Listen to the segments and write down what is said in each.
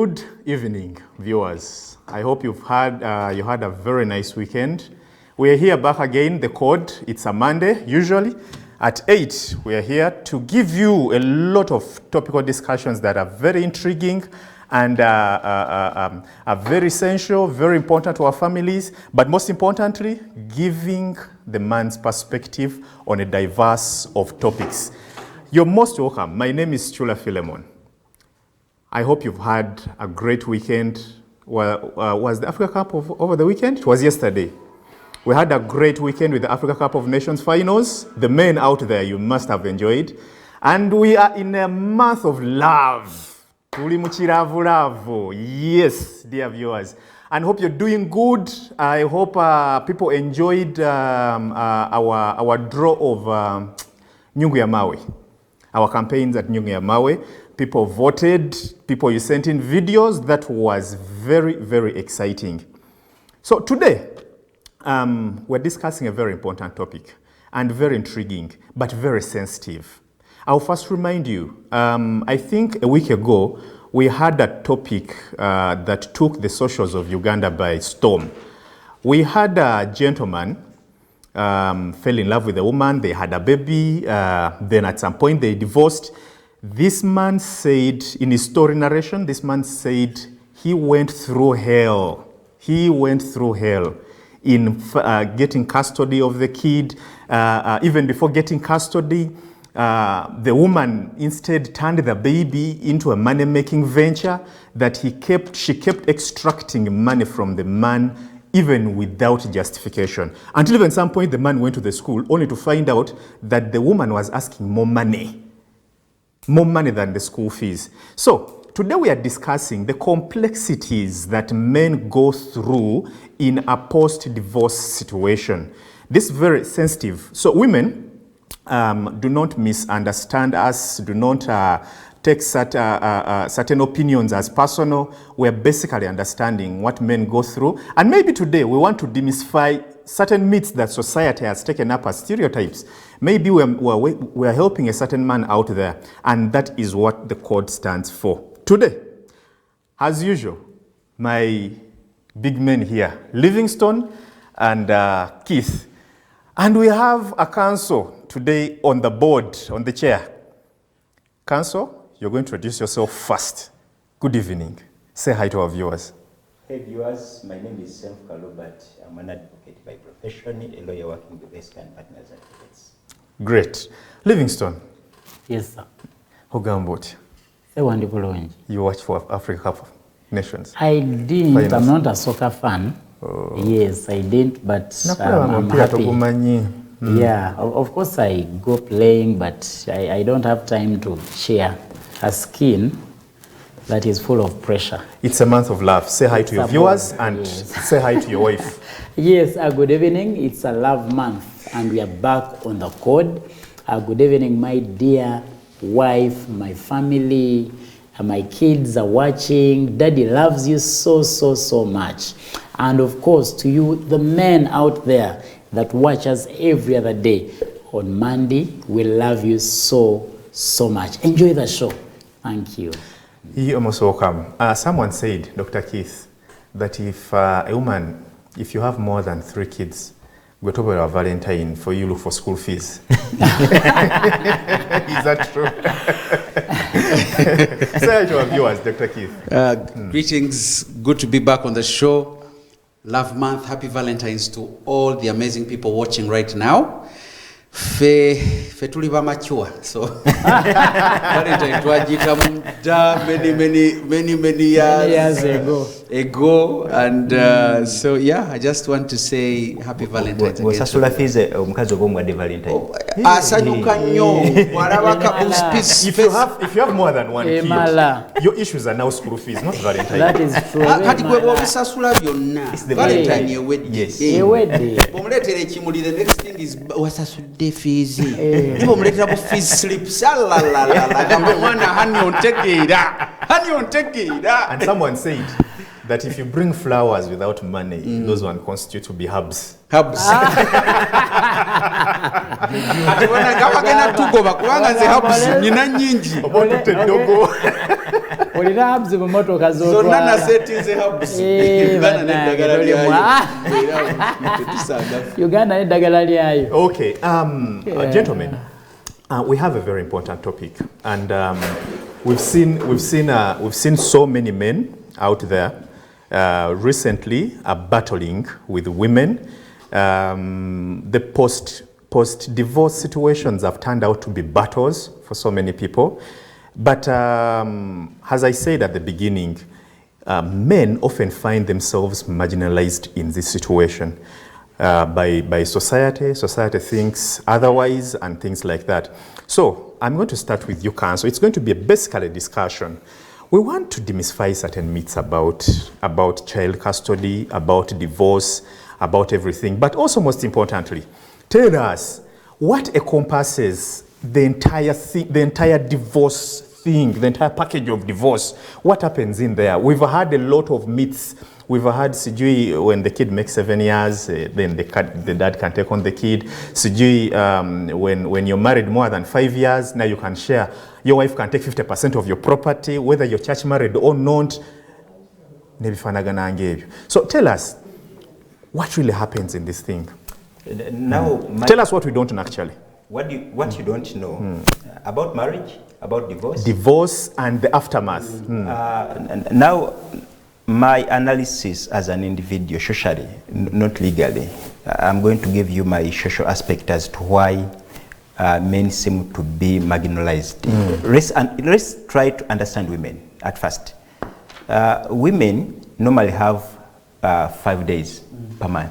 Good evening, viewers. I hope you had a very nice weekend. We are here back again, The Code. It's a Monday, usually. At 8, we are here to give you a lot of topical discussions that are very intriguing and are very essential, very important to our families, but most importantly, giving the man's perspective on a diverse of topics. You're most welcome. My name is Chula Philemon. I hope you've had a great weekend. Was the Africa Cup over the weekend? It was yesterday. We had a great weekend with the Africa Cup of Nations finals. The men out there, you must have enjoyed. And we are in a month of love. Tuli muchiravu. Yes, dear viewers. And hope you're doing good. I hope people enjoyed our draw of Nyungu ya Mawe. Our campaigns at Nyungu ya Mawe. People voted, people you sent in videos. That was very, very exciting. So today, we're discussing a very important topic and very intriguing, but very sensitive. I'll first remind you, I think a week ago, we had a topic that took the socials of Uganda by storm. We had a gentleman fell in love with a woman, they had a baby, then at some point they divorced. This man said, in his story narration, this man said he went through hell. He went through hell in getting custody of the kid. Even before getting custody, the woman instead turned the baby into a money-making venture that she kept extracting money from the man even without justification. Until even some point the man went to the school only to find out that the woman was asking more money than the school fees. So today we are discussing the complexities that men go through in a post-divorce situation. This is very sensitive. So women, do not misunderstand us, do not take certain opinions as personal. We're basically understanding what men go through. And maybe today we want to demystify certain myths that society has taken up as stereotypes. Maybe we're helping a certain man out there, and that is what the code stands for. Today, as usual, my big men here, Livingstone and Keith. And we have a counsel today on the board, on the chair. Counsel, you're going to introduce yourself first. Good evening. Say hi to our viewers. Hey viewers, my name is Sem Kalubat. I'm an advocate by profession, a lawyer working with Esca and Partners Advocates. Great. Livingstone. Yes, sir. Hogambot. You watch for Africa Cup of Nations? I didn't. Finals. I'm not a soccer fan. Oh. Yes, I didn't, but I'm happy. Yeah, of course I go playing, but I don't have time to share a skin that is full of pressure. It's a month of love. Say hi to your viewers and say hi to your wife. Yes, good evening. It's a love month and we are back on the code. Good evening, my dear wife, my family, my kids are watching. Daddy loves you so, so, so much. And of course, to you, the men out there that watch us every other day on Monday, we love you so, so much. Enjoy the show. Thank you. You're most welcome. Someone said, Dr. Keith, that if a woman, if you have more than 3 kids, go to a Valentine for you look for school fees. Is that true? Say hi to our viewers, Dr. Keith. Greetings. Good to be back on the show. Love month. Happy Valentines to all the amazing people watching right now. Fe tuli ba mature, so Valentine twajika munda many years ago, and so yeah, I just want to say happy Valentine's again. Sasula fees omukazi obomwadde Valentine. Asanyuka nnyo walabaka if you have more than 1 kid, your issues are now school fees, not Valentine. That is true. Kati gwe bw'obisasula byonna Valentine ewedde. Bomuleetera ekimuli, the next thing is wasasudde fees. Nibo muleetera bu fees slip. Salalala. Gambe mwana hani ontegeera. And someone said that if you bring flowers without money, those one constitute to be hubs. Hubs. Ati wana kama gena tugoba kubanga ze hubs nyina nyingi. Obotutte dogo. olina hubs mu motoka zonna z'otwala. nasetinze hubs Uganda n'eddagala lyayo Uganda n'eddagala lyayo. Okay, gentlemen, we have a very important topic, and we've seen so many men out there recently are battling with women. The post-divorce situations have turned out to be battles for so many people. But as I said at the beginning, men often find themselves marginalized in this situation by society. Society thinks otherwise and things like that. So I'm going to start with you, Counsel. It's going to be basically a discussion. We want to demystify certain myths about child custody, about divorce, about everything. But also, most importantly, tell us what encompasses the entire divorce thing, the entire package of divorce. What happens in there? We've had a lot of myths. We've had sijui when the kid makes 7 years, then the dad can take on the kid. Sijui when you're married more than 5 years, now you can share. Your wife can take 50% of your property, whether you're church married or not. So tell us, what really happens in this thing? Now, Tell us what we don't know actually. What you don't know about marriage, about divorce? Divorce and the aftermath. Now, my analysis as an individual, socially, not legally, I'm going to give you my social aspect as to why men seem to be marginalized. Let's try to understand women at first. Women normally have 5 days per month.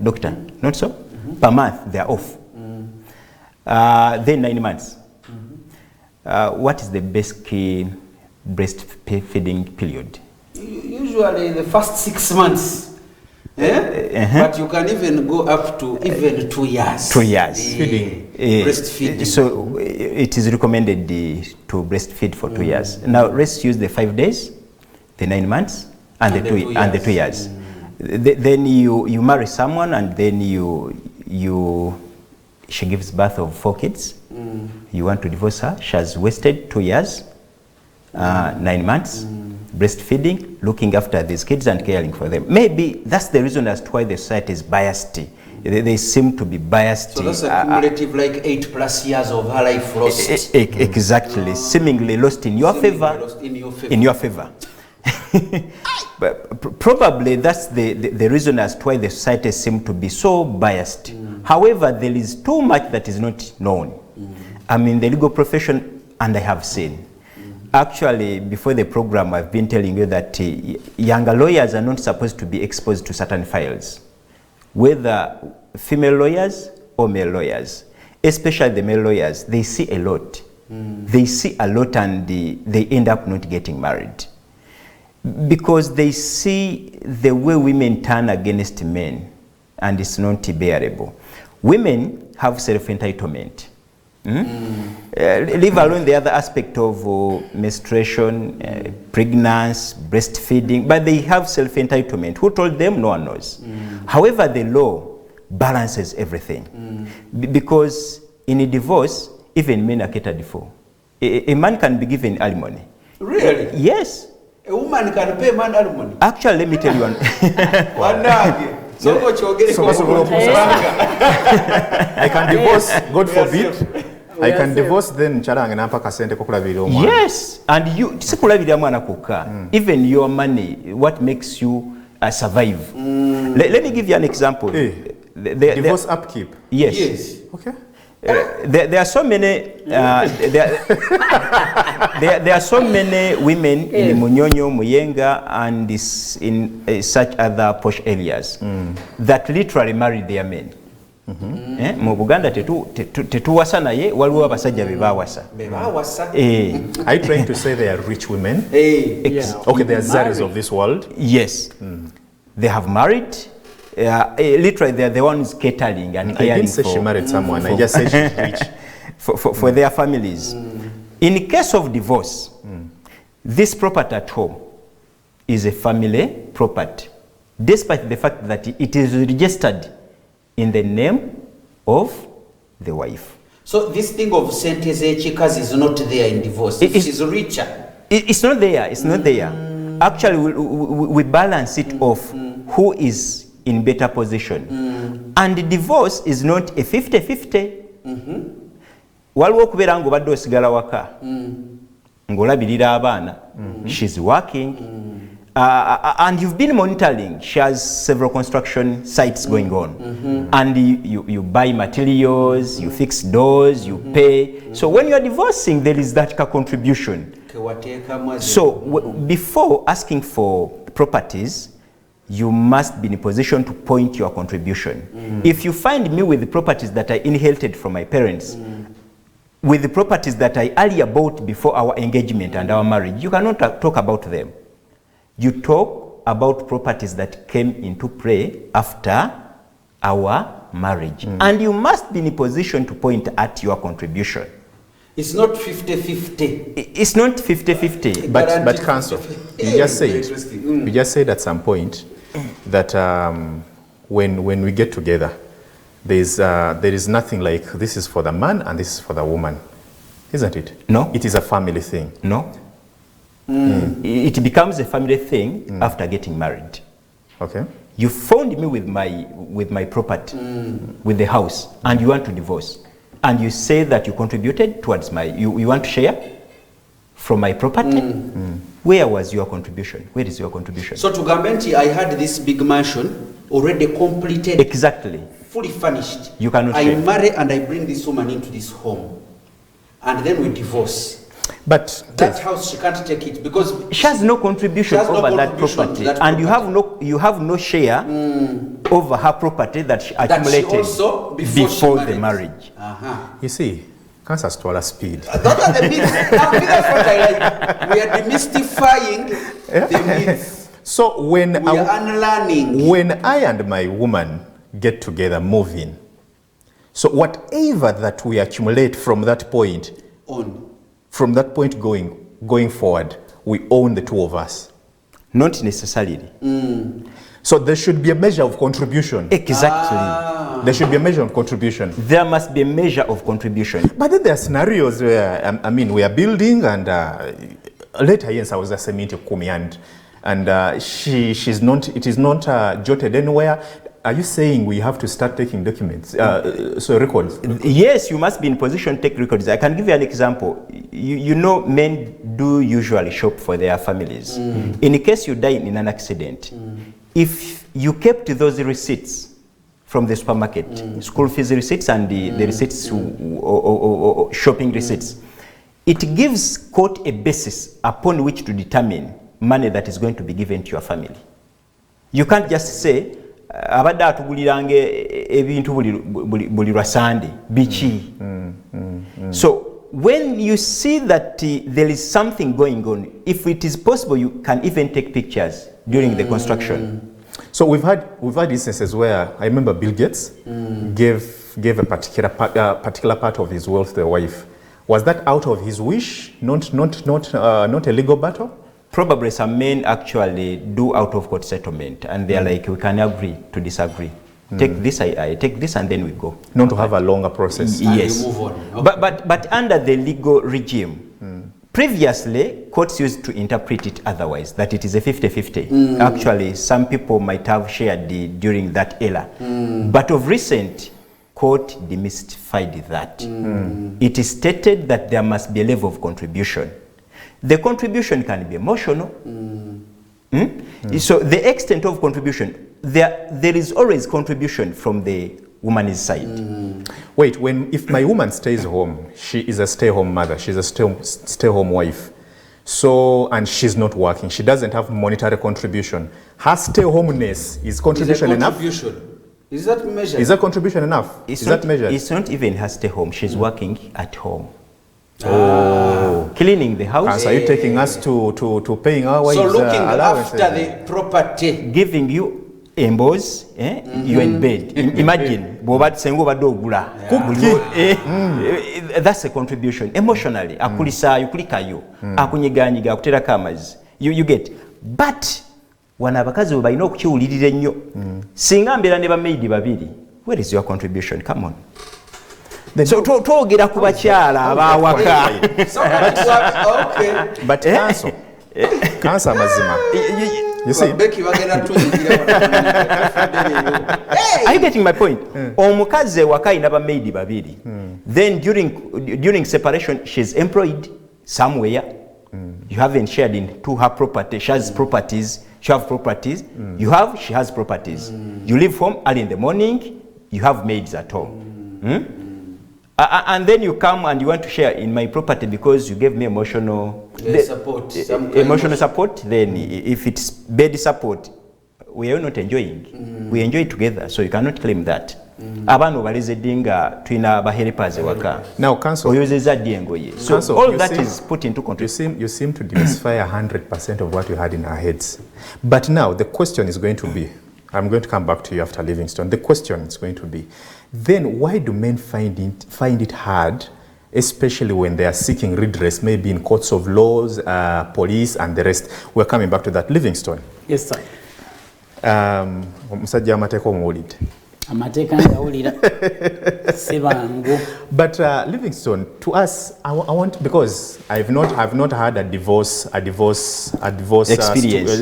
Doctor, not so? Per month, they're off. Then 9 months. What is the best key breastfeeding period? Usually the first 6 months. But you can even go up to even 2 years. 2 years. Breastfeeding. So it is recommended to breastfeed for 2 years. Now let's use the 5 days, the 9 months, and the 2 years. Then you marry someone, and then she gives birth of 4 kids. You want to divorce her. She has wasted 2 years, 9 months, breastfeeding, looking after these kids and caring for them. Maybe that's the reason as to why the society is biased. They seem to be biased. So that's a cumulative like 8+ years of her life lost. Exactly, seemingly lost in your favor. In your favor. But probably that's the reason as to why the society seems to be so biased. However, there is too much that is not known. I'm in the legal profession, and I have seen. Actually, before the program, I've been telling you that younger lawyers are not supposed to be exposed to certain files, whether female lawyers or male lawyers. Especially the male lawyers, they see a lot. They see a lot, and they end up not getting married. Because they see the way women turn against men, and it's not bearable. Women have self-entitlement. Leave alone the other aspect of menstruation, pregnancy, breastfeeding, but they have self-entitlement. Who told them? No one knows. However, the law balances everything. Because in a divorce, even men are catered for. A man can be given alimony. Really? Yes. A woman can pay man alimony? Actually, let me tell you one. I can divorce, God forbid. I can divorce, then charanga nampa kasente kokulabira omwana. Yes, and you sikulabira mwana kuka. Even your money, what makes you survive. Let me give you an example. Divorce upkeep. Yes. Okay. There are so many. There are so many women in Munyonyo, Muyenga, and in such other posh areas that literally marry their men. Mu Buganda tetuwasa naye waliwo abasajja bebawasa. Are you trying to say they are rich women? Okay, they are Zaris of this world. Yes, they have married. Literally, they are the ones catering and caring. I didn't say she married someone. I just said she's rich. For their families. In case of divorce, this property at home is a family property, despite the fact that it is registered in the name of the wife. So this thing of sente z'ekikazi is not there in divorce. If she's richer, It's not there. It's not there. Actually, we balance it off who is in better position. And the divorce is not a 50-50. Waliwo okubeera ng'obadde osigala waka ng'olabirira abaana. She's working. And you've been monitoring. She has several construction sites going on. And you buy materials, you fix doors, you pay. So when you are divorcing, there is that contribution. So before asking for properties, you must be in a position to point your contribution. If you find me with the properties that I inherited from my parents, with the properties that I earlier bought before our engagement and our marriage, you cannot talk about them. You talk about properties that came into play after our marriage. And you must be in a position to point at your contribution. It's not 50-50. It's not 50-50. But counsel, you just said at some point that when we get together, there is nothing like this is for the man and this is for the woman, isn't it? No. It is a family thing. No. It becomes a family thing after getting married. Okay. You found me with my property, with the house, and you want to divorce. And you say that you contributed towards you want to share from my property? Where was your contribution? Where is your contribution? So to Gambenti, I had this big mansion already completed. Exactly. Fully furnished. You cannot I share. marry and I bring this woman into this home. And then we divorce. But That house, she can't take it because She has no contribution She has no over that contribution to property, that and property. you have no share over her property that she accumulated also, before she before the married. marriage. you see, cancer to speed. Those are the myths. That's what I like. We are demystifying the myths. So We are unlearning. when I and my woman get together, move in, so whatever that we accumulate from that point going forward, we own the two of us. Not necessarily. So there should be a measure of contribution. Exactly. There should be a measure of contribution. There must be a measure of contribution. But then there are scenarios where, we are building and later, yes, I was a Semiti Kumi and she's not, it is not jotted anywhere. Are you saying we have to start taking documents, records? Yes, you must be in position to take records. I can give you an example. You know, men do usually shop for their families. In case you die in an accident, if you kept those receipts from the supermarket, school fees receipts and the receipts, or shopping receipts, it gives court a basis upon which to determine money that is going to be given to your family. You can't just say, abadde atuguliranga ebintu buli lwa Sunday biki. So when you see that there is something going on, if it is possible, you can even take pictures during the construction. So we've had instances where I remember Bill Gates gave a particular part of his wealth to the wife. Was that out of his wish, not a legal battle? Probably some men actually do out of court settlement, and they are like, we can agree to disagree. Take this, I take this, and then we go. Not to have a longer process. Yes. You move on. Okay. But under the legal regime, previously courts used to interpret it otherwise, that it is a 50-50. Actually, some people might have shared during that era. But of recent, court demystified that. It is stated that there must be a level of contribution. The contribution can be emotional. So the extent of contribution, there is always contribution from the woman's side. Wait, if my woman stays home, she is a stay-home mother, she's a stay-home wife, so, and she's not working, she doesn't have monetary contribution. Her stay-homeness is contribution enough? Is that measured? Is that contribution enough? Is that measured? It's not even her stay home, she's working at home. Cleaning the house. So are you taking us to paying our wives? So looking allowances? after the property. Giving you embos, you're in bed. Imagine, that's a contribution. Emotionally, akulisa, kulikayo, akunyiganyiga, akuterako amazzi. You get. But, wana abakazi balina okukiwulirira ennyo. Singa mbeera ne bamaidi babiri, where is your contribution? Come on. so twogera ku bakyala abawaka. Okay. But cancer mazima. You see? Becky bagenda tuyingira Are you getting my point? Omukazi ewaka ayina bamaidi babiri. Then during separation she's employed somewhere. You haven't shared into her property. She has properties. She have properties. She has properties. You leave home early in the morning. You have maids at home. And then you come and you want to share in my property because you gave me emotional support. Emotional support. Then if it's bed support, we are not enjoying. We enjoy together, so you cannot claim that. Abantu balizedinga twina bahelpers waka. Now, council. Oyozeza diengoye. So Council, all that is put into context. You seem to demystify 100% of what we had in our heads. But now the question is going to be, I'm going to come back to you after Livingstone. The question is going to be, then why do men find it hard, especially when they are seeking redress, maybe in courts of laws, police, and the rest? We're coming back to that. Livingstone. Yes, sir. Musajja amateeka omuwulidde. Amateeka ngawulira sibangu. But Livingstone, to us, I want, because I've not had a divorce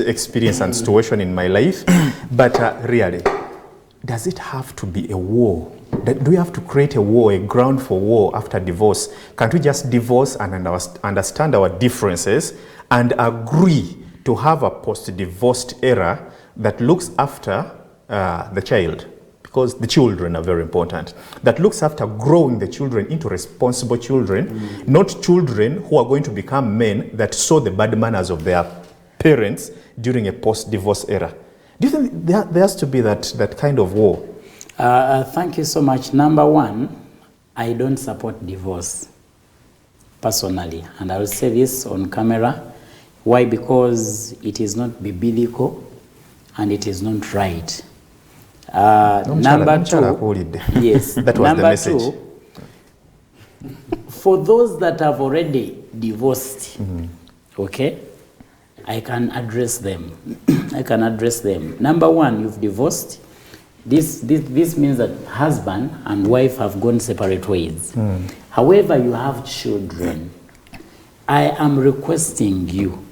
experience and situation in my life. But really, does it have to be a war? Do we have to create a war, a ground for war after divorce? Can't we just divorce and understand our differences and agree to have a post-divorced era that looks after the child? Because the children are very important. That looks after growing the children into responsible children, not children who are going to become men that saw the bad manners of their parents during a post-divorce era. Do you think there has to be that kind of war? Thank you so much. Number one, I don't support divorce personally, and I will say this on camera. Why? Because it is not biblical and it is not right. Number two, yes. That was the message. Number two, for those that have already divorced, okay, I can address them. I can address them. Number one, you've divorced. This means that husband and wife have gone separate ways. However, you have children. I am requesting you,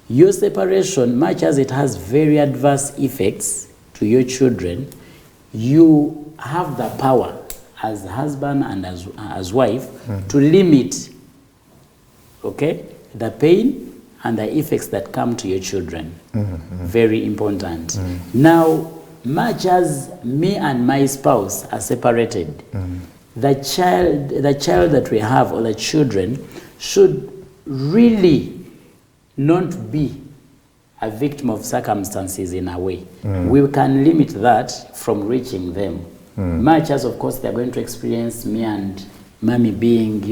your separation, much as it has very adverse effects to your children, you have the power as husband and as wife to limit, okay, the pain and the effects that come to your children. Very important. Now, much as me and my spouse are separated, the child that we have, or the children, should really not be a victim of circumstances in a way. We can limit that from reaching them. Much as, of course, they're going to experience me and mommy being,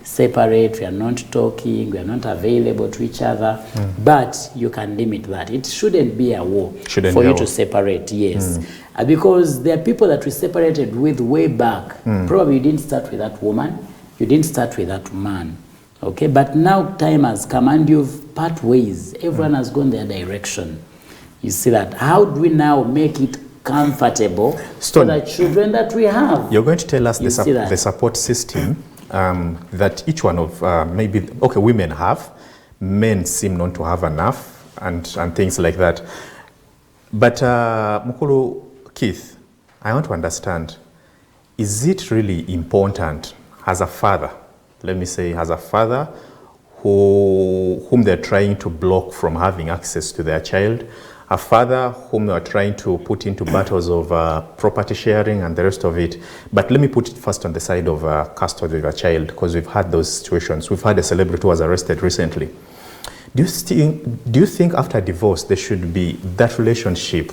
separate, we are not talking, we are not available to each other, but you can limit that. It shouldn't be a war for you to separate, yes. Because there are people that we separated with way back. Probably you didn't start with that woman, you didn't start with that man. Okay, but now time has come and you've part ways. Everyone has gone their direction. You see that? How do we now make it comfortable for the children that we have? You're going to tell us the support system that each one of women have. Men seem not to have enough and things like that. But Mukulu Keith, I want to understand, is it really important as a father, let me say, as a father whom they're trying to block from having access to their child, a father whom they are trying to put into battles of property sharing and the rest of it. But let me put it first on the side of custody of a child, because we've had those situations. We've had a celebrity who was arrested recently. Do you think after divorce there should be that relationship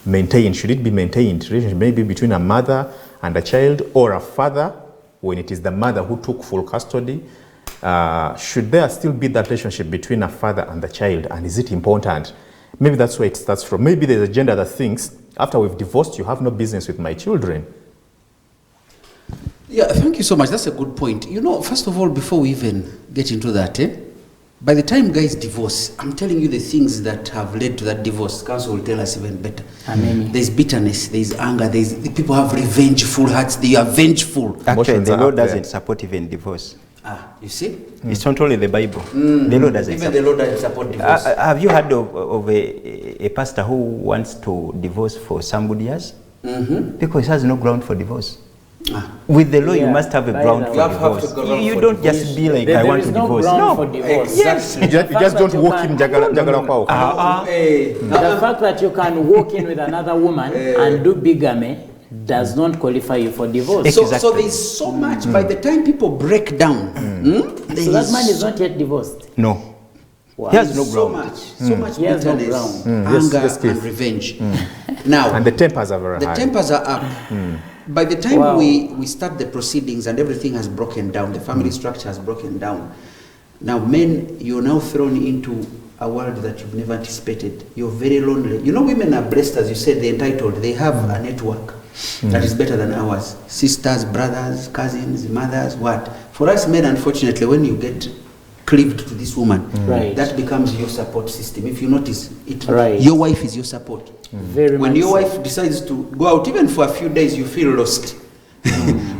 maintained? Should it be maintained, maybe between a mother and a child, or a father when it is the mother who took full custody? Should there still be that relationship between a father and the child, and is it important? Maybe that's where it starts from. Maybe there's a gender that thinks, after we've divorced, you have no business with my children. Yeah, thank you so much. That's a good point. First of all, before we even get into that, By the time guys divorce, I'm telling you the things that have led to that divorce. Council will tell us even better. Amen. There's bitterness, there's anger, the people have revengeful hearts, they are vengeful. Actually, Emotions the are law up there. doesn't support even divorce. You see? It's not only the Bible. The law doesn't Even support. the Lord doesn't support divorce. Have you heard of a pastor who wants to divorce for some good years? Because he has no ground for divorce. With the law, you Yeah, must have a by ground the for way. You have to divorce. go ground You for don't divorce. just be like, There I want is to no divorce. ground No. for divorce. Exactly. You just don't walk in jagala kwao. The fact that you can walk in with another woman and do bigamy does not qualify you for divorce. So Exactly. there's so much. By the time people break down, there So that man is not yet divorced. No. Wow. He has no so ground. much, so much He has no bitterness, ground. Yes, anger, yes, Keith. and revenge. Now, And the tempers are very the high. tempers are up. By the time Wow. we start the proceedings and everything has broken down, the family structure has broken down. Now, men, you're now thrown into a world that you've never anticipated. You're very lonely. You know, women are blessed, as you said, they're entitled. They have a network that is better than ours. Sisters, brothers, cousins, mothers, what? For us men, unfortunately, when you get cleaved to this woman, Right. that becomes your support system. If you notice, Right. your wife is your support. Very When much your so. wife decides to go out, even for a few days, you feel lost.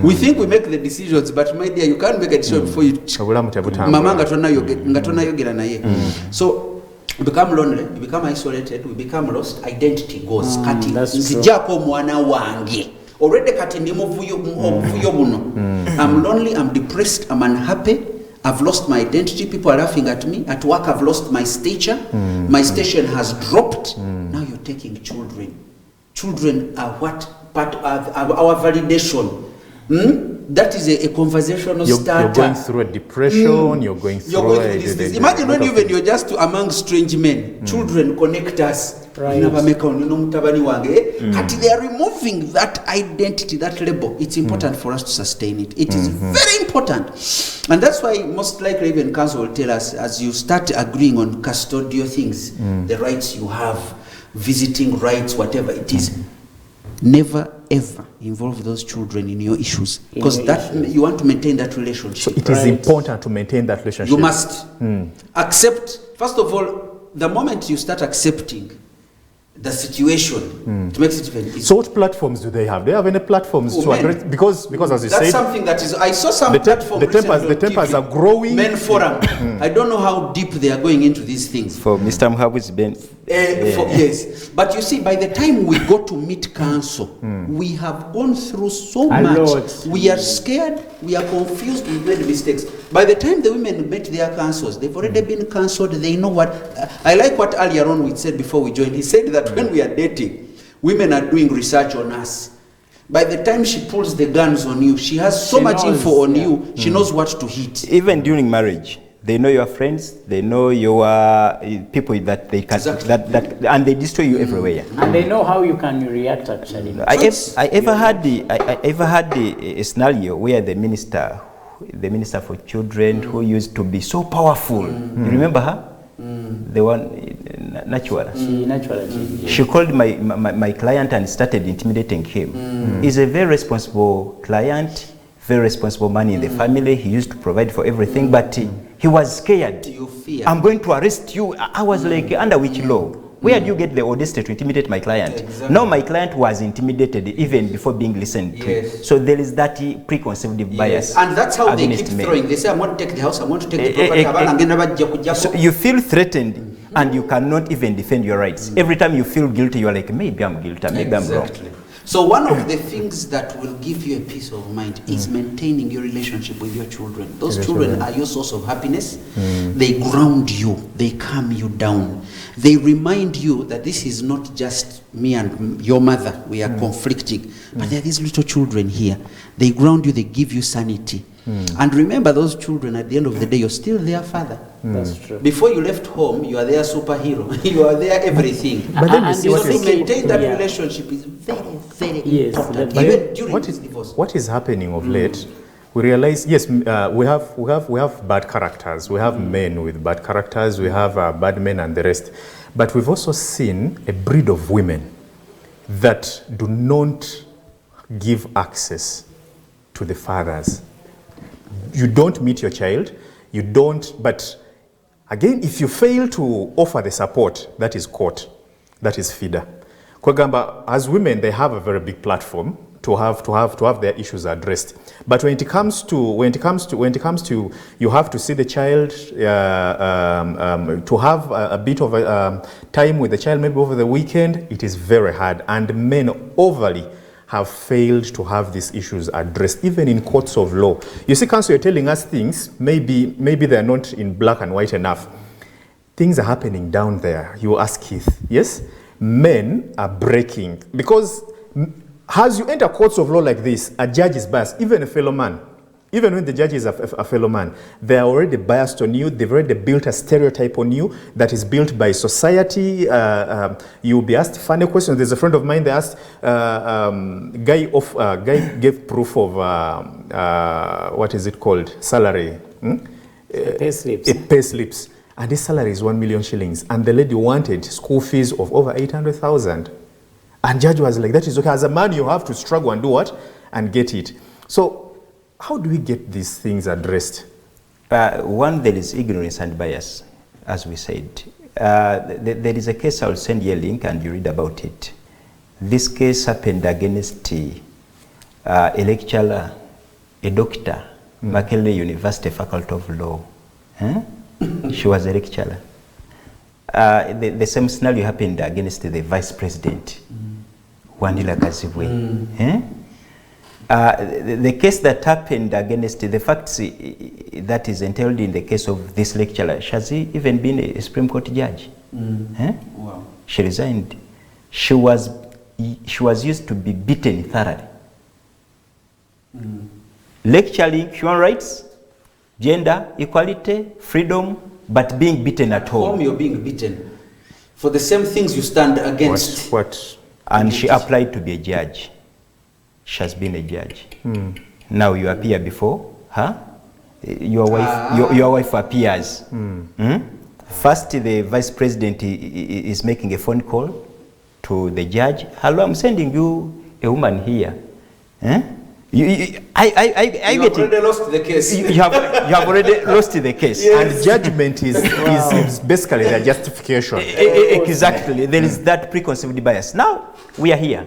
We think we make the decisions, but my dear, you can't make a decision before you. Obulamu tebutambula. Mama nga tonayogera naye. So you become lonely, you become isolated, we become lost. Identity goes. Kati that's true. nzijako omwana wange. Already kati ndi muvuyo buno. I'm lonely, I'm depressed, I'm unhappy. I've lost my identity. People are laughing at me. At work, I've lost my stature. My station has dropped. Now you're taking children. Children are what part of our validation. That is a conversational You're starter. going through a depression, you're going through, You're going through this. Imagine when even you're just among strange men. Children connect us. Right. Kati they are removing that identity, that label. It's important for us to sustain it. It is very important. And that's why most likely even council will tell us, as you start agreeing on custodial things, the rights you have, visiting rights, whatever it is, never ever involve those children in your issues. Because your that you want to maintain that relationship. It is important to maintain that relationship. You must accept, first of all, the moment you start accepting the situation, it makes it even easier. So what platforms do they have? Do they have any platforms to men. address? Because as you That's said, something that is, I saw some the te- platform the tempers- recently the on tempers TV, are growing. Men forum. I don't know how deep they are going into these things. For Mr. Muhabu's Ben. Yes, but you see, by the time we go to meet council, we have gone through so A much. lot. We are scared, we are confused, we've made mistakes. By the time the women met their councils, they've already been cancelled. They know what. I like what earlier on we said before we joined. He said that when we are dating, women are doing research on us. By the time she pulls the guns on you, she has so She much knows, info on yeah. you. She knows what to hit. Even during marriage, they know your friends, they know your people that they can, Exactly. and they destroy you everywhere. And they know how you can react actually. I ever had a scenario where the minister for children who used to be so powerful, you remember her? The one, Nachwara. She naturally changes. She called my client and started intimidating him. He's a very responsible client, very responsible man in the family. He used to provide for everything, but he was scared. You fear. I'm going to arrest you. I was like, under which law? Where do you get the audacity to intimidate my client? Exactly. Now my client was intimidated even before being listened to. Yes. So there is that preconceived bias. Yes. And that's how they keep against men. throwing. They say, I want to take the house, I want to take the property. Abana ngenda bajja kujjako. So you feel threatened and you cannot even defend your rights. Every time you feel guilty, you're like, maybe I'm guilty, maybe I'm wrong. Exactly. So one of the things that will give you a peace of mind is maintaining your relationship with your children. Those children are your source of happiness. They ground you. They calm you down. They remind you that this is not just me and your mother. We are conflicting. But there are these little children here. They ground you. They give you sanity. And remember, those children, at the end of the day, you're still their father. That's true. Before you left home, you are their superhero. You are their everything. But then you And see you what So is, to maintain that Yeah. relationship is very, very Yes, important. but Even then during what this is divorce. what is happening of late? We realize, yes, we have bad characters. We have men with bad characters. We have bad men and the rest. But we've also seen a breed of women that do not give access to the fathers. You don't meet your child. You don't. But Again, if you fail to offer the support, that is court, that is FIDA. Kwegamba, as women, they have a very big platform to have their issues addressed. But when it comes to you have to see the child, to have a bit of a time with the child, maybe over the weekend, it is very hard. And men overly have failed to have these issues addressed, even in courts of law. You see, Council, you're telling us things, maybe they're not in black and white enough. Things are happening down there. You ask Keith, yes? Men are breaking, because as you enter courts of law like this, a judge is biased, even a fellow man. Even when the judge is a fellow man, they are already biased on you. They've already built a stereotype on you that is built by society. You'll be asked funny questions. There's a friend of mine, they asked, guy gave proof of, what is it called? Salary. Pay slips. Pay slips. And his salary is 1 million shillings. And the lady wanted school fees of over 800,000. And judge was like, that is okay. As a man, you have to struggle and do what? And get it. So, how do we get these things addressed? One, there is ignorance and bias, as we said. There is a case, I'll send you a link and you read about it. This case happened against a lecturer, a doctor, Makerere University Faculty of Law. She was a lecturer. The same scenario happened against the vice president, Wandila Kazibwe. The case that happened against the facts that is entailed in the case of this lecturer, she has even been a Supreme Court judge. Wow. She resigned. She was used to be beaten thoroughly. Lecturing human rights, gender, equality, freedom, but being beaten at home. You're being beaten for the same things you stand against. What? And she applied to be a judge. She has been a judge. Now you appear before her. Your wife appears. First, the vice president is making a phone call to the judge. Hello, I'm sending you a woman here. You have already lost the case. You have already lost the case. Yes. And judgment is basically the justification. Exactly. There is that preconceived bias. Now we are here.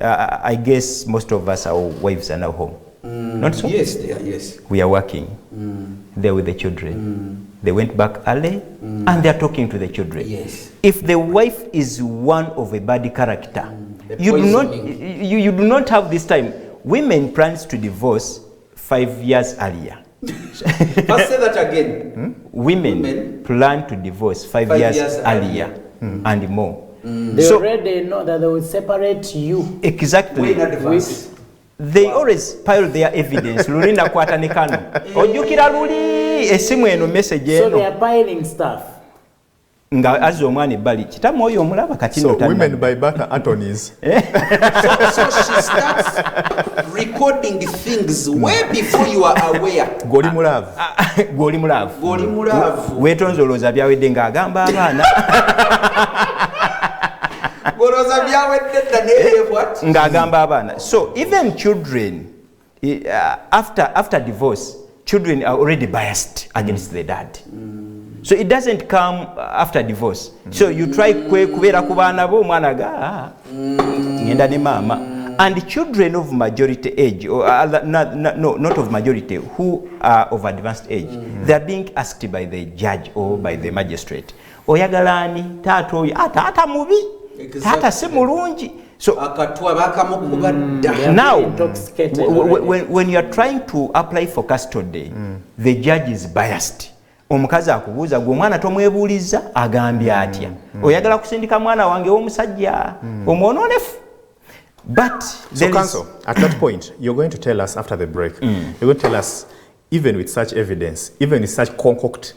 I guess most of us, our wives are now home. Not so? Yes, they are, yes. We are working. They're with the children. They went back early and they're talking to the children. Yes. If the wife is one of a bad character, you do not have this time. Women plans to divorce 5 years earlier. I'll say that again. Women plan to divorce 5 years earlier and more. They already know that they will separate you. Exactly. They always pile their evidence. Lulinda kwatanikano. Ojukira luli esimu eno message eno. So they are piling stuff. Nga azo omwana ebbali kitamu oyo omulaba katino So women buy back attorneys. So she starts recording the things way before you are aware. Goli mulavu. Goli mulavu. Goli mulavu. Wetonzo olowooza byawedde ng'agamba abaana. Ng'agamba abaana. So even children, after divorce, children are already biased against the dad. So it doesn't come after divorce. So you try kubeera ku baana bo omwana ga ngenda ne mama. And children of majority age, or not of majority, who are of advanced age, they are being asked by the judge or by the magistrate. Oyagalani taata oyo taata mubi, taata si mulungi. So now, when you are trying to apply for custody, the judge is biased. Omukazi akubuuza gwe omwana tomwebuuliza agambye atya. Oyagala kusindika mwana wange w'omusajja omwononefu. But so, Counsel, at that point, you're going to tell us after the break, you're going to tell us, even with such evidence, even with such concoct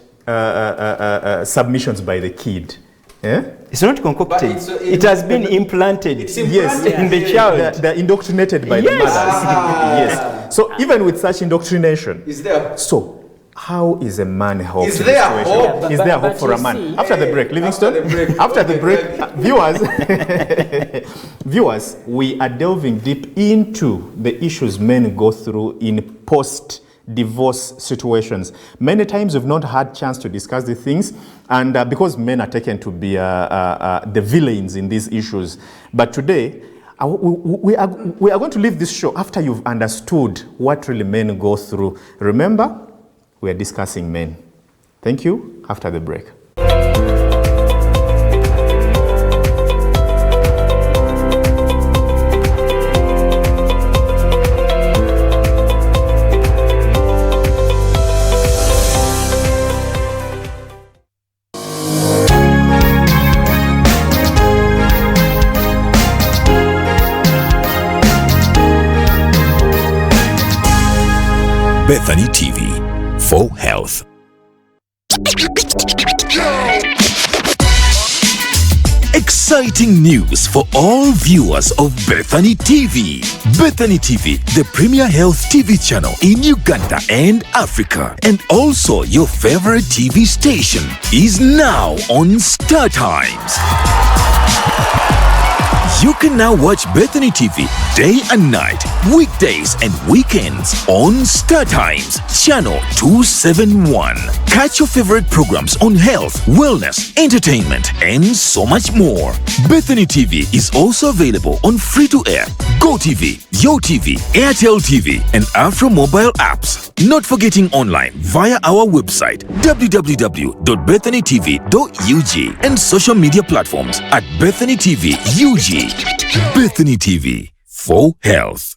submissions by the kid, it's not concocted. It has been implanted. Yes, in the child. They're indoctrinated by the mothers. Yes. So even with such indoctrination, is there? So how is a man helped? Is there hope? Is there hope for a man? After the break, Livingston. After the break, viewers, we are delving deep into the issues men go through in post divorce situations. Many times we've not had chance to discuss the things, and because men are taken to be the villains in these issues. But today, we are going to leave this show after you've understood what really men go through. Remember, we are discussing men. Thank you. After the break. Bethany TV for health. Exciting news for all viewers of Bethany TV. Bethany TV, the premier health TV channel in Uganda and Africa, and also your favorite TV station, is now on Star Times. You can now watch Bethany TV day and night, weekdays and weekends on Star Times, channel 271. Catch your favorite programs on health, wellness, entertainment, and so much more. Bethany TV is also available on free-to-air, GoTV, YoTV, Airtel TV, and Afro mobile apps. Not forgetting online via our website www.bethanytv.ug and social media platforms at Bethany TV UG. Bethany TV for health.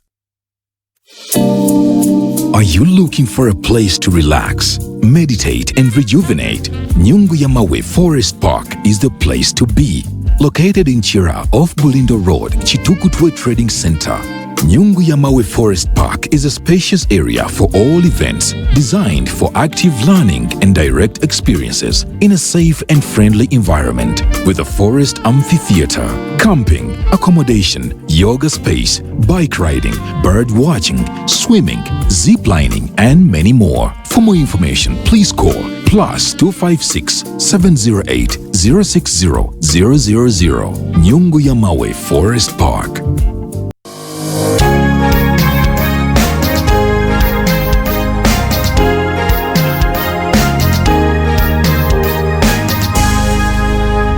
Are you looking for a place to relax, meditate, and rejuvenate? Nyungu ya Mawe Forest Park is the place to be. Located in Chira off Bulindo Road, Chitukutwe Trading Center. Nyungu ya Mawe Forest Park is a spacious area for all events, designed for active learning and direct experiences in a safe and friendly environment, with a forest amphitheater, camping, accommodation, yoga space, bike riding, bird watching, swimming, zip lining, and many more. For more information, please call +256 708 060 000. Nyungu ya Mawe Forest Park.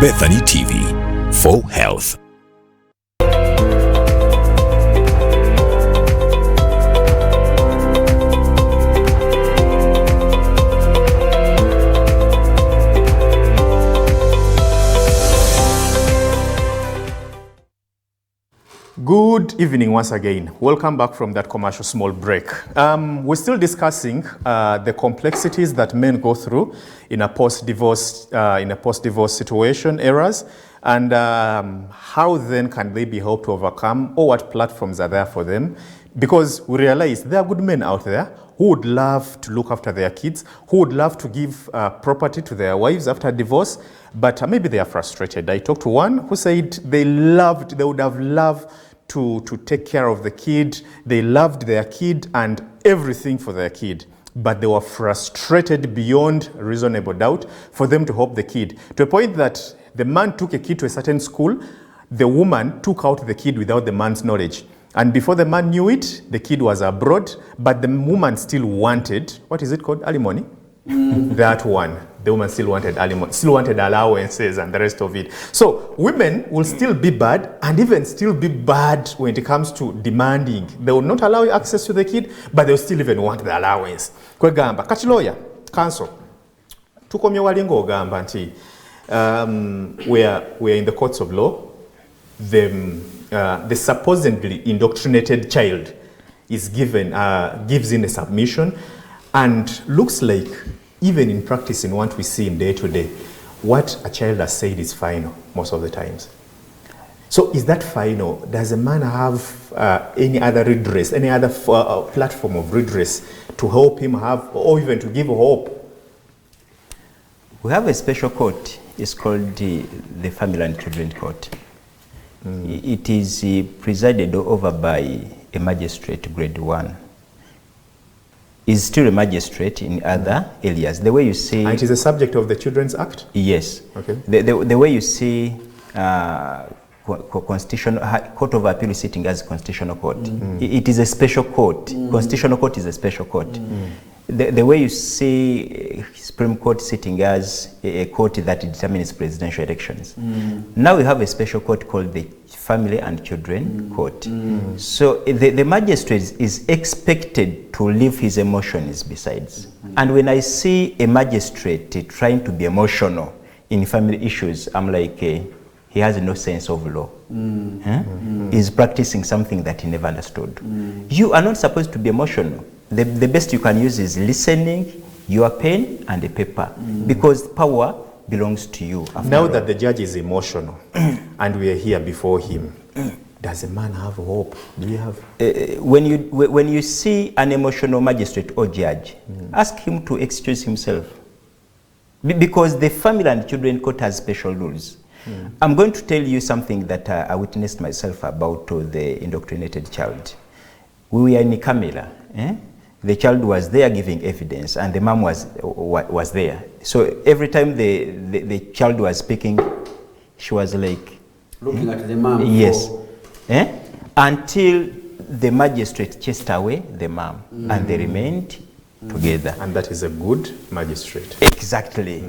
Bethany TV for health. Good evening once again. Welcome back from that commercial small break. We're still discussing the complexities that men go through in a post-divorce situation, eras, and how then can they be helped to overcome, or what platforms are there for them? Because we realize there are good men out there who would love to look after their kids, who would love to give property to their wives after divorce, but maybe they are frustrated. I talked to one who said they would have loved to take care of the kid. They loved their kid and everything for their kid, but they were frustrated beyond reasonable doubt for them to help the kid, to a point that the man took a kid to a certain school, the woman took out the kid without the man's knowledge. And before the man knew it, the kid was abroad, but the woman still wanted, what is it called, alimony? That one. The woman still wanted alimony, still wanted allowances and the rest of it. So women will still be bad, and even still be bad when it comes to demanding. They will not allow you access to the kid, but they will still even want the allowance. Kwegamba, kati lawyer, counsel, tukomye walingo ogamba nti, we are in the courts of law. The supposedly indoctrinated child is gives in a submission, and looks like, even in practice, in what we see in day to day, what a child has said is final most of the times. So is that final? Does a man have any other redress, any other platform of redress to help him have, or even to give hope? We have a special court. It's called the Family and Children Court. It is presided over by a magistrate, grade 1. Is still a magistrate in other areas. The way you see... And it is a subject of the Children's Act? Yes. Okay. The way you see constitutional court of appeal sitting as constitutional court. It is a special court. Constitutional court is a special court. The way you see Supreme Court sitting as a court that determines presidential elections. Now we have a special court called the Family and Children Court. So the magistrate is expected to leave his emotions besides. And when I see a magistrate trying to be emotional in family issues, I'm like, he has no sense of law. He's practicing something that he never understood. You are not supposed to be emotional. The best you can use is listening, your pen and a paper, because power belongs to you. Now that the judge is emotional and we are here before him, does a man have hope? Do you have? When you see an emotional magistrate or judge, ask him to excuse himself. Because the Family and Children Court has special rules. I'm going to tell you something that I witnessed myself about the indoctrinated child. We were in Camera. The child was there giving evidence, and the mom was there. So every time the child was speaking, she was like looking at the mom. Yes. Until the magistrate chased away the mom, and they remained together. And that is a good magistrate. Exactly.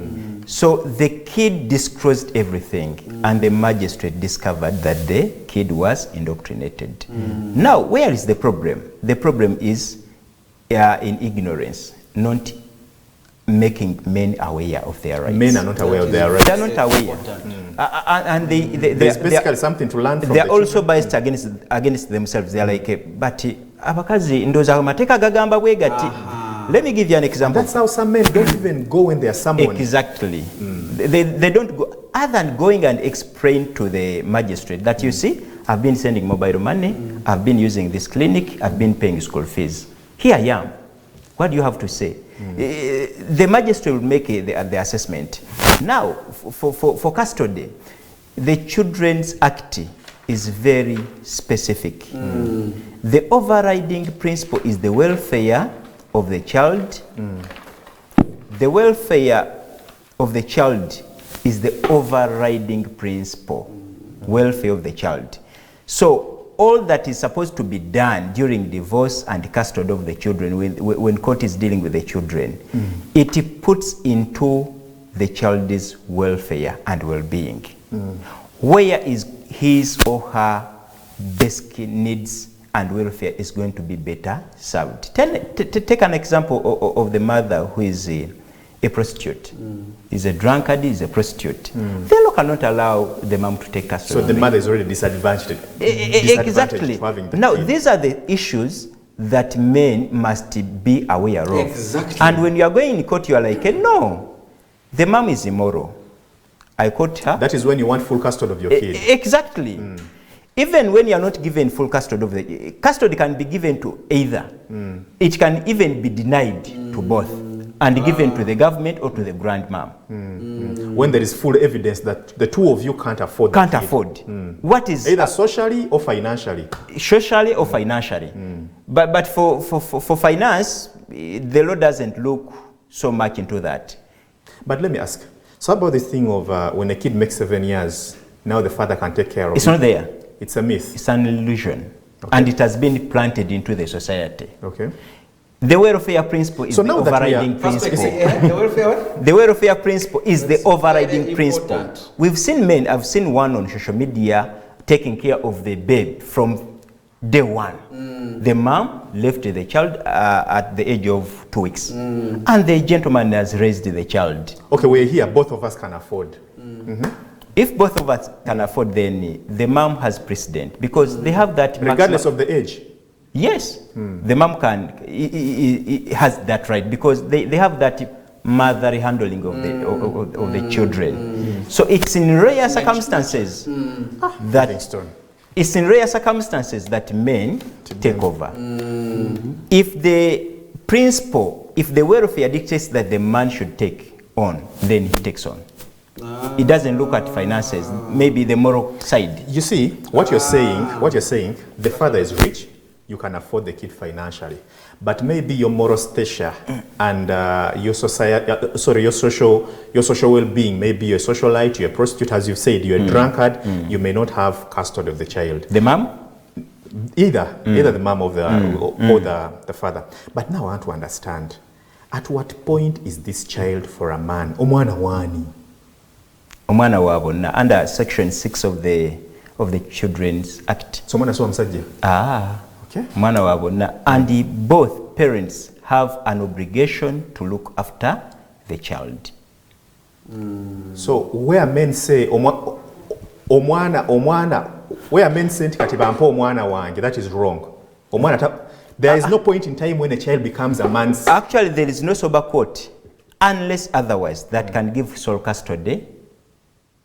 So the kid disclosed everything, and the magistrate discovered that the kid was indoctrinated. Now, where is the problem? The problem is in ignorance, not making men aware of their rights. Men are not aware of their rights. They are not aware. And there's basically something to learn from they are the also children. biased against themselves. They are like, but abakazi ndoza amateka gagamba bwe gati. Let me give you an example. And that's how some men don't even go when they are summoned. Exactly. They don't go, other than going and explain to the magistrate that, you see, I've been sending mobile money, I've been using this clinic, I've been paying school fees. Here I am. What do you have to say? The magistrate will make the assessment. Now, for custody, the Children's Act is very specific. The overriding principle is the welfare of the child. The welfare of the child is the overriding principle. Welfare of the child. So all that is supposed to be done during divorce and custody of the children, when court is dealing with the children, it puts into the child's welfare and well-being. Where is his or her basic needs and welfare is going to be better served. Take an example of the mother who is a prostitute. Is a drunkard, is a prostitute. The law cannot allow the mom to take custody. So the mother is already disadvantaged. Exactly. To having the Now, kid. these are the issues that men must be aware of. Exactly. And when you are going in court, you are like, no, the mom is immoral. I caught her. That is when you want full custody of your kid. Exactly. Even when you are not given full custody of the custody can be given to either. It can even be denied to both and given to the government or to the grandmom. When there is full evidence that the two of you can't afford the Can't kid. afford. What is Either socially or financially. socially or financially. But for finance, the law doesn't look so much into that. But let me ask. So how about this thing of when a kid makes 7 years, now the father can take care of It's it? not there. It's a myth. It's an illusion. And it has been planted into the society. Okay. The welfare principle is So the now that we are- overriding First, principle. the welfare what? The welfare principle is the overriding very principle. important. We've seen men, I've seen one on social media taking care of the babe from day one. The mom left the child at the age of 2 weeks. And the gentleman has raised the child. Okay, we're here. Both of us can afford. If both of us can afford, then the mom has precedent because they have that Regardless of the age. Yes, the mom has that right because they have that motherly handling of the children. So it's in rare circumstances that Livingstone. it's in rare circumstances that men take over. If the principle, if the welfare dictates that the man should take on, then he takes on. He doesn't look at finances, maybe the moral side. You see, what you're saying, the father is rich. you can afford the kid financially. But maybe your moral stature and your social well-being, maybe you're a socialite, you're a prostitute, as you've said, you're a drunkard, you may not have custody of the child. The mom? Either the mom of the or the father. But now I want to understand, at what point is this child for a man? Omwana wani? Omwana wa bonna, under section 6 of the Children's Act. So mwana so musajja. Okay. Mwana wa bonna, and both parents have an obligation to look after the child. So where men say omwana, where men say kati bampa omwana wange, that is wrong. There is no point in time when a child becomes a man's. Actually, there is no sober court, unless otherwise, that can give sole custody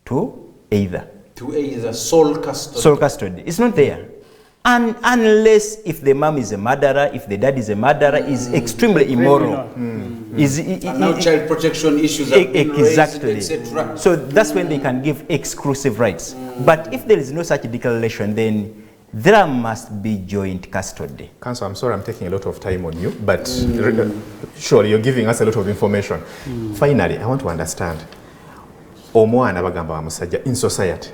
to either. To either sole custody. Sole custody. It's not there. And unless if the mom is a murderer, if the dad is a murderer, is extremely immoral. And now child protection issues have been exactly. raised, etc. So that's when they can give exclusive rights. But if there is no such declaration, then there must be joint custody. Counsel, I'm sorry I'm taking a lot of time on you, but surely you're giving us a lot of information. Finally, I want to understand. Omwana bagamba wa musajja in society.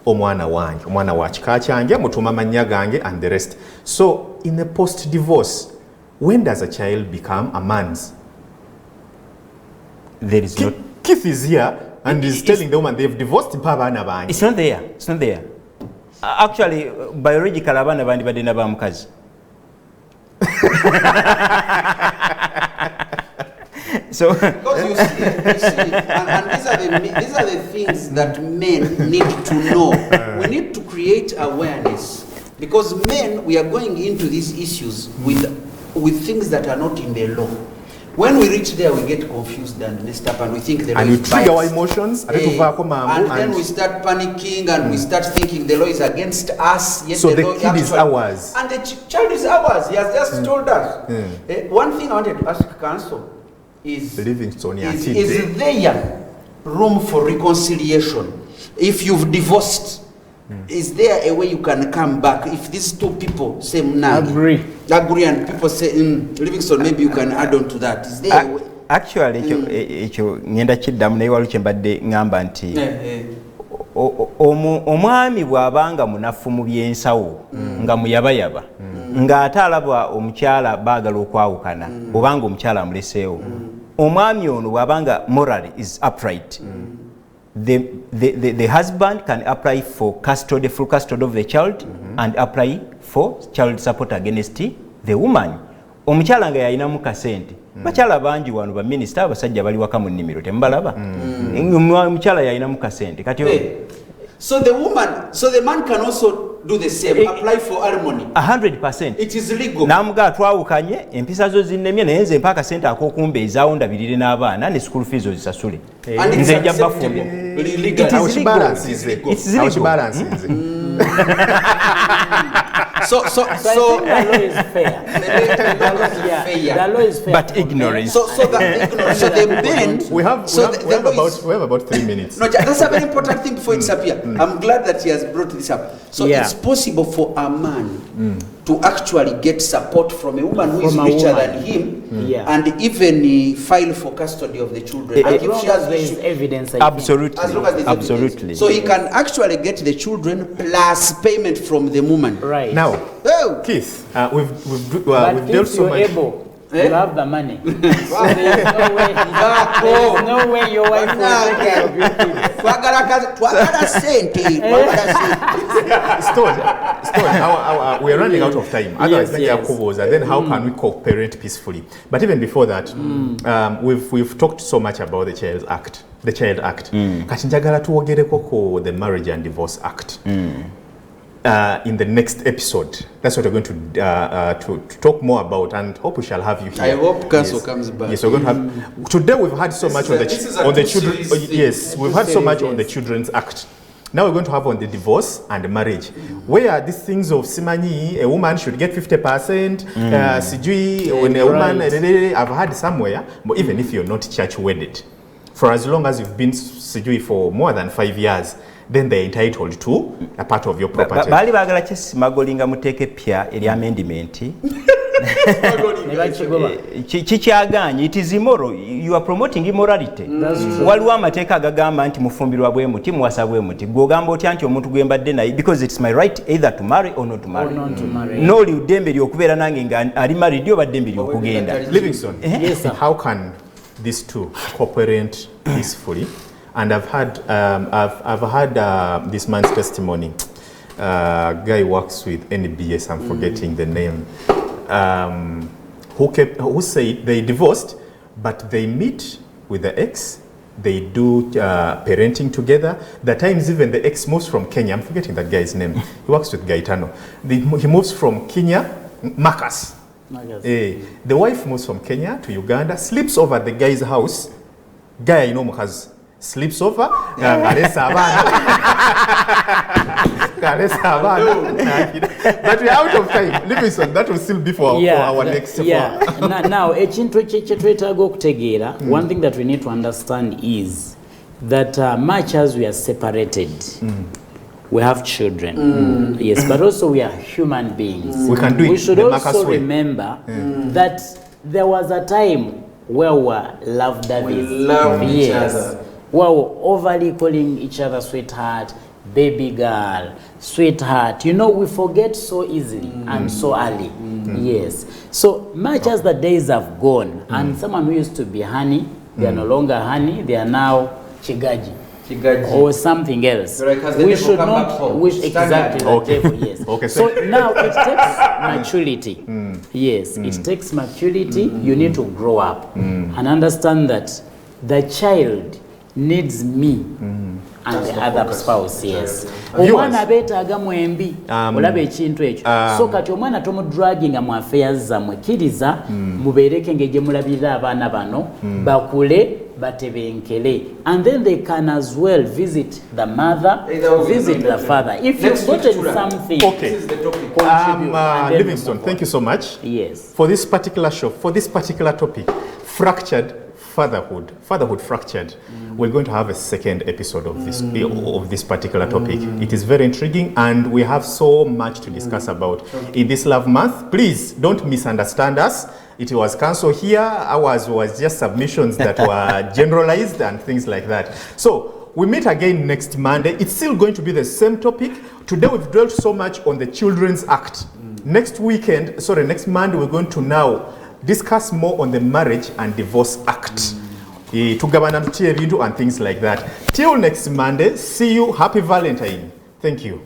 Omwana wange, omwana wa kika kyange, mutuma mannya gange and the rest. So in a post-divorce, when does a child become a man's? There is not. Keith is here and is telling the woman they've divorced abaana bange. It's not there. It's not there. Actually, biological abaana bandi badde ba mukazi. So because you see, and these are the things that men need to know. We need to create awareness, because men, we are going into these issues with things that are not in the law. When we reach there, we get confused and messed up, and we think the law is trigger our emotions, and then we start panicking, and we start thinking the law is against us. Yet so the law kid is ours, and the child is ours. He has just told us. One thing I wanted to ask counsel is there room for reconciliation? If you've divorced, is there a way you can come back? If these two people say agree and people say Livingstone, maybe you can add on to that. Is there a way? Actually, ekyo ngenda kiddamu naye waliwo kyembadde ngamba nti omwami bw'abanga munafu mu byensawo nga muyabayaba ng'ate alaba omukyala baagala okwawukana obanga omukyala amuleseewo, omwami ono bw'abanga morally is upright, the husband can apply for custody, full custody of the child, and apply for child support against the woman. Omukyala nga yalinamu kasente, bakyala bangi wano ba minister abasajja bali waka mu nnimiro temubalaba, omukyala yalinamu kasente kati so the man can also do the same, apply for alimony. 100%. It is legal. Namuga twawukanye empisa zo zinnemye naye nze mpaka sente akokumbeezaawo ndabirire n'abaana ne school fees ozisasule. Nze nja bafumbye. It is legal. So the law is fair. The law is fair. But ignorance. So the men. We have about 3 minutes. No, that's a very important thing before it's up here. I'm glad that he has brought this up. So it's possible for a man to actually get support from a woman who is richer than him, and even file for custody of the children. As long as there is evidence. Absolutely. As long as there's evidence. So he can actually get the children plus payment from the woman. Right. Now, Keith, we've dealt so much. You have the money. There's no way your wife will take care of your kids. We are running out of time. Otherwise, then how can we co-parent peacefully? But even before that, we've talked so much about the Child Act. Kati njagala tuwogereko the Marriage and Divorce Act. In the next episode. That's what we're going to talk more about, and hope we shall have you here. I hope Council comes back. Yes, we're going to have. Today we've had so much on the children. Yes, we've had so much on the Children's Act. Now we're going to have on the divorce and marriage, where these things of simani, a woman should get 50%, sijui, when a woman, I've heard somewhere, but even if you're not church wedded, for as long as you've been sijui for more than 5 years, then they're entitled to a part of your property. Bali bagala kyesimagolinga nga muteeke pya eri amendment. Kikyaganye, it is immoral. You are promoting immorality. Waliwo amateeka agagamba nti mufumbirwa bwe muti muwasa bwe muti. Gwogamba otya nti omuntu gwe mbadde naye because it's my right either to marry or not to marry. Noli ddembe ly'okubeera nange nga ali married oba ddembe ly'okugenda. Livingstone, Yes, sir. how can these two cooperate peacefully? And I've had this man's testimony. Guy works with NBS. I'm forgetting the name. Who said they divorced, but they meet with the ex. They do parenting together. The times even the ex moves from Kenya. I'm forgetting that guy's name. He works with Gaetano. He moves from Kenya, Marcus. The wife moves from Kenya to Uganda, sleeps over at the guy's house. Guy, you know, has sleeps over. But we're out of time. Livingstone, that will still be for our next. Now, one thing that we need to understand is that much as we are separated, we have children, yes, but also we are human beings. We can do it. We should the also remember that there was a time where we loved David. We loved each other. We were overly calling each other sweetheart, baby girl, sweetheart. You know, we forget so easily and so early. Yes. So much as the days have gone, and someone who used to be honey, they are no longer honey, they are now chigaji. Or something else. Like we should not wish exactly the devil, yes. Okay, so now it takes maturity. Yes, it takes maturity. You need to grow up and understand that the child needs me and the other spouse, yes. Omwana beetaaga mwembi olaba ekintu ekyo so kati omwana tomudraginga mu affairs zammwe kkiriza mubeereke ng'egye mulabirira abaana bano bakule batebenkele, and then they can as well visit the mother, visit the father. If you've gotten something, okay. Livingstone, thank you so much. Yes. For this particular show, for this particular topic, fractured fatherhood fractured. We're going to have a second episode of this particular topic. It is very intriguing, and we have so much to discuss about in this Love Month. Please don't misunderstand us. It was cancelled here. Ours was just submissions that were generalized and things like that. So we meet again next Monday. It's still going to be the same topic. Today we've dwelt so much on the Children's Act. Next Monday we're going to now discuss more on the Marriage and Divorce Act. Tugabana and things like that. Till next Monday, see you. Happy Valentine. Thank you.